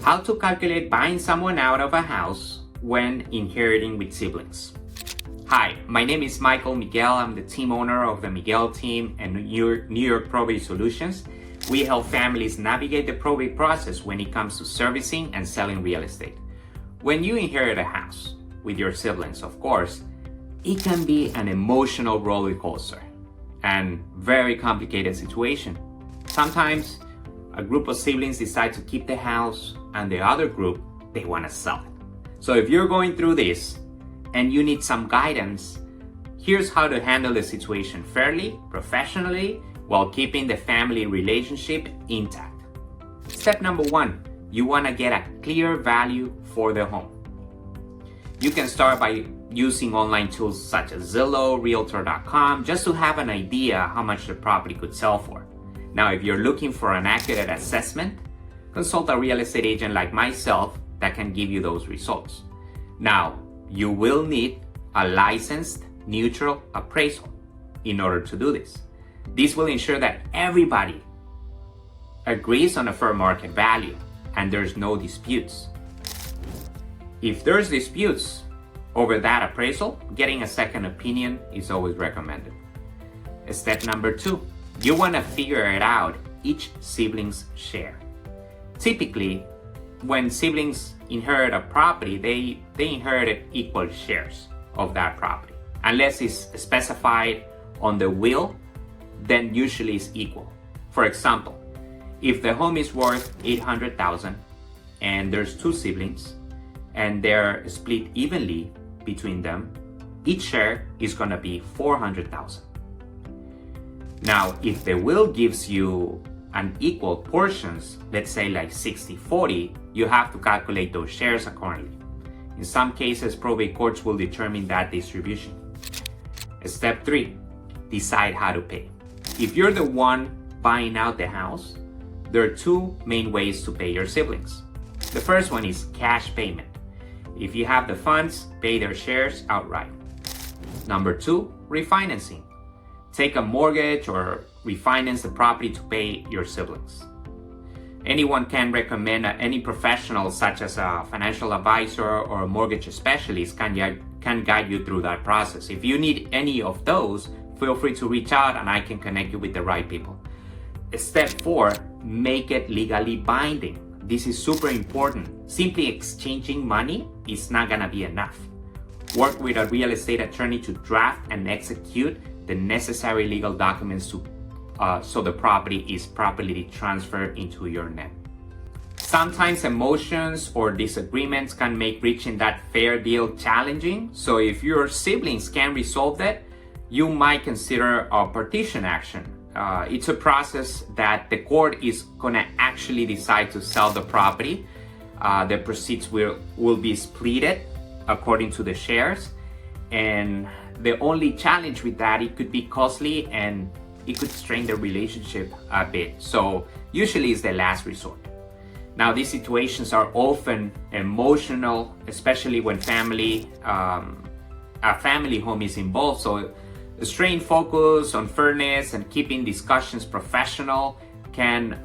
How to calculate buying someone out of a house when inheriting with siblings. Hi, my name is Miguel. I'm the team owner of the Miguel team and New York Probate Solutions. We help families navigate the probate process when it comes to servicing and selling real estate. When you inherit a house with your siblings, of course, it can be an emotional roller coaster and very complicated situation. Sometimes a group of siblings decide to keep the house and the other group, they want to sell it. So if you're going through this and you need some guidance, here's how to handle the situation fairly, professionally, while keeping the family relationship intact. Step number 1, you want to get a clear value for the home. You can start by using online tools such as Zillow, Realtor.com, just to have an idea how much the property could sell for. Now, if you're looking for an accurate assessment, consult a real estate agent like myself that can give you those results. Now, you will need a licensed, neutral appraisal in order to do this. This will ensure that everybody agrees on a fair market value and there's no disputes. If there's disputes over that appraisal, getting a second opinion is always recommended. Step number 2, you want to figure it out each sibling's share. Typically, when siblings inherit a property, they inherit equal shares of that property. Unless it's specified on the will, then usually it's equal. For example, if the home is worth $800,000 and there's 2 siblings and they're split evenly between them, each share is going to be $400,000. Now, if the will gives you an equal portions, let's say like 60-40, you have to calculate those shares accordingly. In some cases, probate courts will determine that distribution. Step 3, decide how to pay. If you're the one buying out the house, there are 2 main ways to pay your siblings. The first one is cash payment. If you have the funds, pay their shares outright. Number 2, refinancing. Take a mortgage or refinance the property to pay your siblings. Anyone can recommend any professional such as a financial advisor or a mortgage specialist can guide you through that process. If you need any of those, feel free to reach out and I can connect you with the right people. Step 4, make it legally binding. This is super important. Simply exchanging money is not gonna be enough. Work with a real estate attorney to draft and execute the necessary legal documents so the property is properly transferred into your name. Sometimes emotions or disagreements can make reaching that fair deal challenging. So if your siblings can't resolve that, you might consider a partition action. It's a process that the court is gonna actually decide to sell the property. The proceeds will be split according to the shares. And the only challenge with that, it could be costly and it could strain the relationship a bit. So usually it's the last resort. Now, these situations are often emotional, especially when a family home is involved. So staying focused on fairness and keeping discussions professional can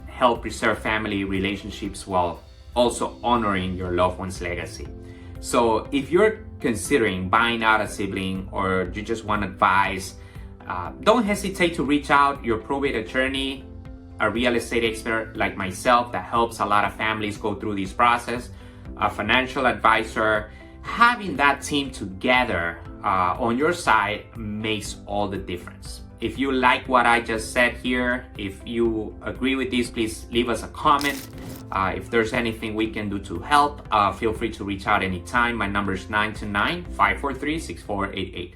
help preserve family relationships while also honoring your loved one's legacy. So if you're considering buying out a sibling or you just want advice, don't hesitate to reach out your probate attorney, a real estate expert like myself that helps a lot of families go through this process, a financial advisor. Having that team together on your side makes all the difference. If you like what I just said here, if you agree with this, please leave us a comment. If there's anything we can do to help, feel free to reach out anytime. My number is 929-543-6488.